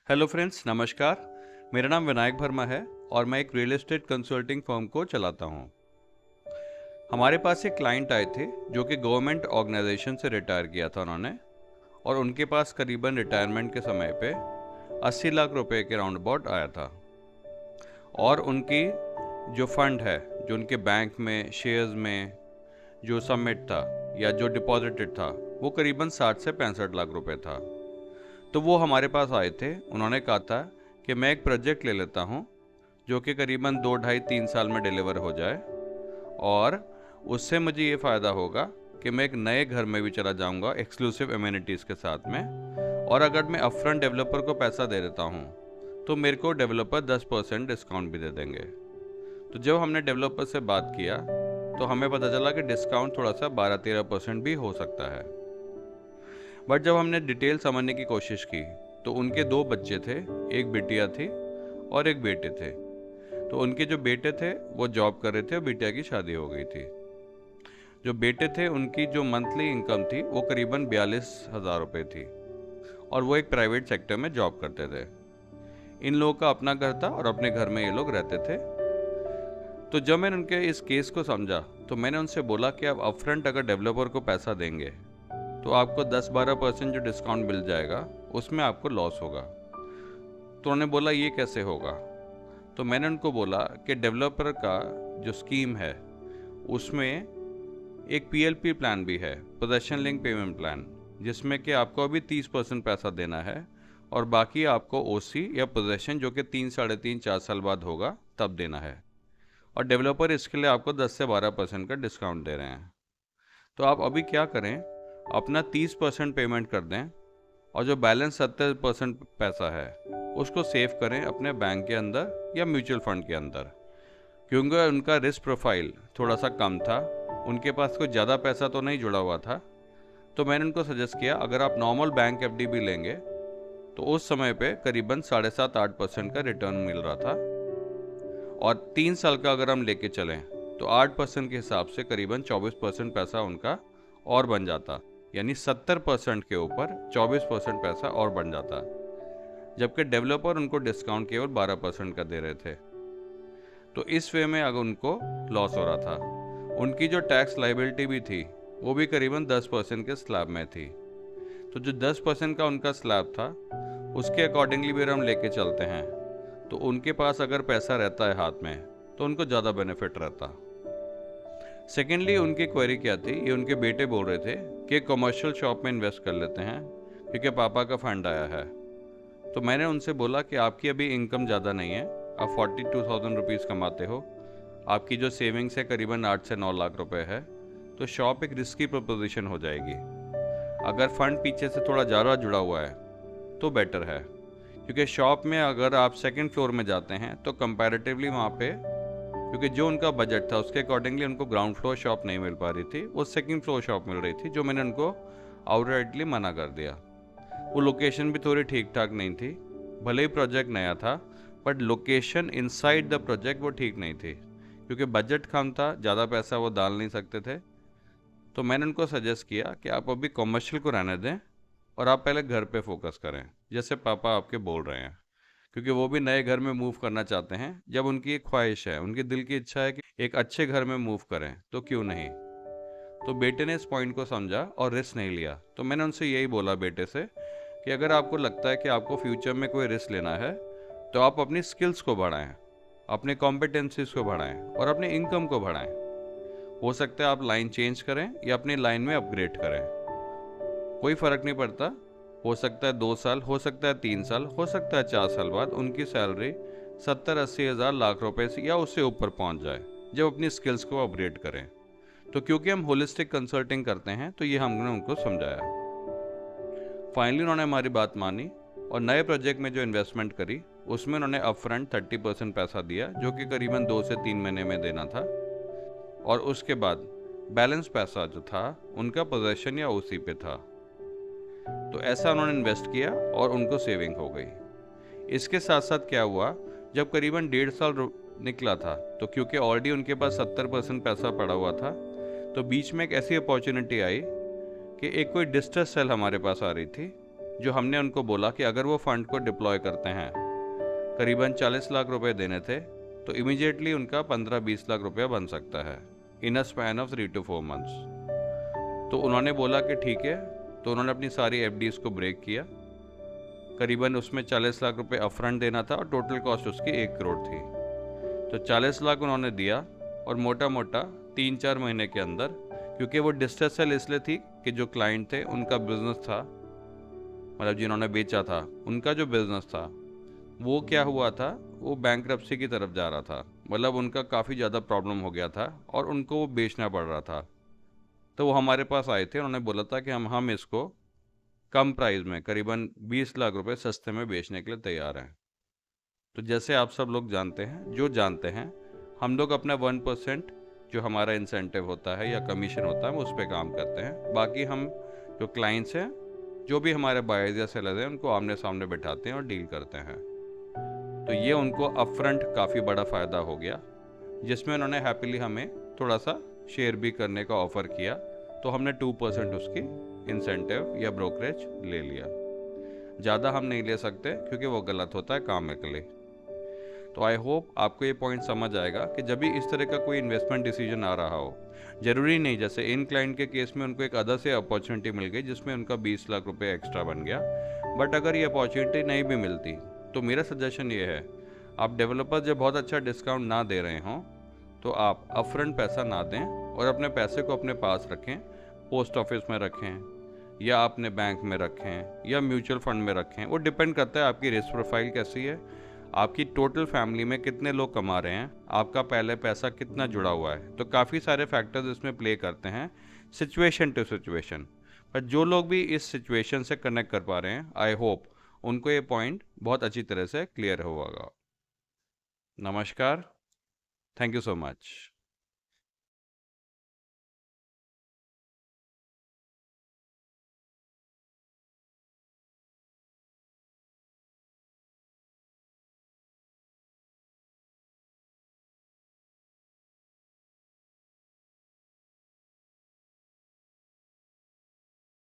Hello friends, नमस्कार। मेरा नाम विनायक वर्मा है और मैं एक रियल एस्टेट कंसल्टिंग फर्म को चलाता हूँ। हमारे पास एक क्लाइंट आए थे जो कि गवर्नमेंट ऑर्गेनाइजेशन से रिटायर किया था उन्होंने, और उनके पास करीबन रिटायरमेंट के समय पे 80 लाख रुपए के राउंड अबाउट आया था। और उनकी जो फंड है, जो उनके बैंक में शेयर्स में जो सबमिट था या जो डिपॉजिटेड था, वो करीबन 60 से 65 लाख रुपए था। तो वो हमारे पास आए थे। उन्होंने कहा था कि मैं एक प्रोजेक्ट ले लेता हूँ जो कि करीबन 2 ढाई 3 साल में डिलीवर हो जाए, और उससे मुझे ये फ़ायदा होगा कि मैं एक नए घर में भी चला जाऊँगा एक्सक्लूसिव एमिनिटीज़ के साथ में। और अगर मैं अपफ्रंट डेवलपर को पैसा दे देता हूँ तो मेरे को डेवलपर 10% डिस्काउंट भी दे देंगे। तो जब हमने डेवलपर से बात किया तो हमें पता चला कि डिस्काउंट थोड़ा सा 12-13% भी हो सकता है। बट जब हमने डिटेल समझने की कोशिश की तो उनके 2 बच्चे थे, एक बिटिया थी और एक बेटे थे। तो उनके जो बेटे थे वो जॉब कर रहे थे और बिटिया की शादी हो गई थी। जो बेटे थे उनकी जो मंथली इनकम थी वो करीबन 42,000 रुपये थी, और वो एक प्राइवेट सेक्टर में जॉब करते थे। इन लोगों का अपना घर था और अपने घर में ये लोग रहते थे। तो जब मैंने उनके इस केस को समझा तो मैंने उनसे बोला कि आप अपफ्रंट अगर डेवलपर को पैसा देंगे तो आपको 10-12% जो डिस्काउंट मिल जाएगा उसमें आपको लॉस होगा। तो उन्होंने बोला ये कैसे होगा। तो मैंने उनको बोला कि डेवलपर का जो स्कीम है उसमें एक पीएलपी प्लान भी है, पोजेशन लिंक पेमेंट प्लान, जिसमें कि आपको अभी 30% पैसा देना है और बाकी आपको ओसी या पोजेशन जो कि 3-3.5-4 साल बाद होगा तब देना है। और डेवलपर इसके लिए आपको 10 से 12% का डिस्काउंट दे रहे हैं। तो आप अभी क्या करें, अपना 30% पेमेंट कर दें और जो बैलेंस 70% पैसा है उसको सेव करें अपने बैंक के अंदर या म्यूचुअल फंड के अंदर, क्योंकि उनका रिस्क प्रोफाइल थोड़ा सा कम था, उनके पास कोई ज़्यादा पैसा तो नहीं जुड़ा हुआ था। तो मैंने उनको सजेस्ट किया अगर आप नॉर्मल बैंक एफडी भी लेंगे तो उस समय पे करीबन 7.5-8% का रिटर्न मिल रहा था, और 3 साल का अगर हम लेके चलें तो 8% के हिसाब से करीबन 24% पैसा उनका और बन जाता, यानी 70% के ऊपर 24% पैसा और बन जाता, जबकि डेवलपर उनको डिस्काउंट केवल 12% का दे रहे थे। तो इस वे में अगर उनको लॉस हो रहा था। उनकी जो टैक्स लाइबिलिटी भी थी वो भी करीबन 10% के स्लैब में थी। तो जो 10% का उनका स्लैब था उसके अकॉर्डिंगली भी हम लेके चलते हैं तो उनके पास अगर पैसा रहता है हाथ में तो उनको ज़्यादा बेनिफिट रहता। सेकेंडली उनकी क्वेरी क्या थी, ये उनके बेटे बोल रहे थे कि कमर्शियल शॉप में इन्वेस्ट कर लेते हैं क्योंकि पापा का फंड आया है। तो मैंने उनसे बोला कि आपकी अभी इनकम ज़्यादा नहीं है, आप 42,000 रुपीज़ कमाते हो, आपकी जो सेविंग्स है करीबन 8 से 9 लाख रुपए है, तो शॉप एक रिस्की प्रपोजिशन हो जाएगी। अगर फंड पीछे से थोड़ा ज़्यादा जुड़ा हुआ है तो बेटर है, क्योंकि शॉप में अगर आप सेकंड फ्लोर में जाते हैं तो कंपैरेटिवली वहाँ पे, क्योंकि जो उनका बजट था उसके अकॉर्डिंगली उनको ग्राउंड फ्लोर शॉप नहीं मिल पा रही थी, वो सेकंड फ्लोर शॉप मिल रही थी, जो मैंने उनको आउटराइटली मना कर दिया। वो लोकेशन भी थोड़ी ठीक ठाक नहीं थी, भले ही प्रोजेक्ट नया था but location inside the project वो ठीक नहीं थी, क्योंकि बजट कम था, ज़्यादा पैसा वो डाल नहीं सकते थे। तो मैंने उनको सजेस्ट किया कि आप अभी कॉमर्शियल को रहने दें और आप पहले घर पे फोकस करें, जैसे पापा आपके बोल रहे हैं, क्योंकि वो भी नए घर में मूव करना चाहते हैं। जब उनकी एक ख्वाहिश है, उनकी दिल की इच्छा है कि एक अच्छे घर में मूव करें, तो क्यों नहीं। तो बेटे ने इस पॉइंट को समझा और रिस्क नहीं लिया। तो मैंने उनसे यही बोला बेटे से कि अगर आपको लगता है कि आपको फ्यूचर में कोई रिस्क लेना है तो आप अपनी स्किल्स को बढ़ाएं, अपने कॉम्पिटेंसीज को बढ़ाएं और अपनी इनकम को बढ़ाएं। हो सकता है आप लाइन चेंज करें या अपनी लाइन में अपग्रेड करें, कोई फ़र्क नहीं पड़ता। हो सकता है 2 साल, हो सकता है 3 साल, हो सकता है 4 साल बाद उनकी सैलरी 70-80 हज़ार लाख रुपए से या उससे ऊपर पहुंच जाए जब अपनी स्किल्स को अपग्रेड करें। तो क्योंकि हम होलिस्टिक कंसल्टिंग करते हैं तो ये हमने उनको समझाया। फाइनली उन्होंने हमारी बात मानी और नए प्रोजेक्ट में जो इन्वेस्टमेंट करी उसमें उन्होंने अपफ्रंट 30% पैसा दिया, जो कि करीबन 2 से 3 महीने में देना था, और उसके बाद बैलेंस पैसा जो था उनका पोजेशन या ओसी पे था। तो ऐसा उन्होंने इन्वेस्ट किया और उनको सेविंग हो गई। इसके साथ साथ क्या हुआ, जब करीबन 1.5 साल निकला था तो क्योंकि ऑलरेडी उनके पास 70% पैसा पड़ा हुआ था, तो बीच में एक ऐसी अपॉर्चुनिटी आई कि एक कोई डिस्ट्रेस सेल हमारे पास आ रही थी जो हमने उनको बोला कि अगर वो फंड को डिप्लॉय करते हैं, करीबन 40 लाख रुपए देने थे, तो इमीडिएटली उनका 15-20 लाख रुपया बन सकता है in a span of 3 to 4 months. तो उन्होंने बोला कि ठीक है। तो उन्होंने अपनी सारी एफडीज़ को ब्रेक किया। करीबन उसमें 40 लाख रुपए अपफ्रंट देना था और टोटल कॉस्ट उसकी 1 करोड़ थी। तो 40 लाख उन्होंने दिया और मोटा मोटा 3-4 महीने के अंदर, क्योंकि वो डिस्ट्रेस सेल इसलिए थी कि जो क्लाइंट थे उनका बिजनेस था, मतलब जिन्होंने बेचा था उनका जो बिजनेस था वो क्या हुआ था, वो बैंकरप्सी की तरफ जा रहा था। मतलब उनका काफ़ी ज़्यादा प्रॉब्लम हो गया था और उनको वो बेचना पड़ रहा था। तो वो हमारे पास आए थे, उन्होंने बोला था कि हम इसको कम प्राइस में करीबन 20 लाख रुपए सस्ते में बेचने के लिए तैयार हैं। तो जैसे आप सब लोग जानते हैं, हम लोग अपना 1% जो हमारा इंसेंटिव होता है या कमीशन होता है हम उस पर काम करते हैं। बाकी हम जो क्लाइंट्स हैं, जो भी हमारे बायर्स या सेलर हैं, उनको आमने सामने बिठाते हैं और डील करते हैं। तो ये उनको अपफ्रंट काफ़ी बड़ा फ़ायदा हो गया, जिसमें उन्होंने हैप्पीली हमें थोड़ा सा शेयर भी करने का ऑफ़र किया। तो हमने 2% उसकी इंसेंटिव या ब्रोकरेज ले लिया। ज़्यादा हम नहीं ले सकते क्योंकि वो गलत होता है काम के लिए। तो आई होप आपको ये पॉइंट समझ आएगा कि जब भी इस तरह का कोई इन्वेस्टमेंट डिसीजन आ रहा हो, ज़रूरी नहीं, जैसे इन क्लाइंट के केस में उनको एक अदर से अपॉर्चुनिटी मिल गई जिसमें उनका 20 लाख रुपए एक्स्ट्रा बन गया। बट अगर ये अपॉर्चुनिटी नहीं भी मिलती तो मेरा सजेशन ये है, आप डेवलपर जब बहुत अच्छा डिस्काउंट ना दे रहे हों तो आप अपफ्रंट पैसा ना दें और अपने पैसे को अपने पास रखें, पोस्ट ऑफिस में रखें या अपने बैंक में रखें या म्यूचुअल फंड में रखें। वो डिपेंड करता है आपकी रिस्क प्रोफाइल कैसी है, आपकी टोटल फैमिली में कितने लोग कमा रहे हैं, आपका पहले पैसा कितना जुड़ा हुआ है। तो काफ़ी सारे फैक्टर्स इसमें प्ले करते हैं, सिचुएशन टू सिचुएशन। पर जो लोग भी इस सिचुएशन से कनेक्ट कर पा रहे हैं, आई होप उनको ये पॉइंट बहुत अच्छी तरह से क्लियर होगा। नमस्कार, थैंक यू सो मच।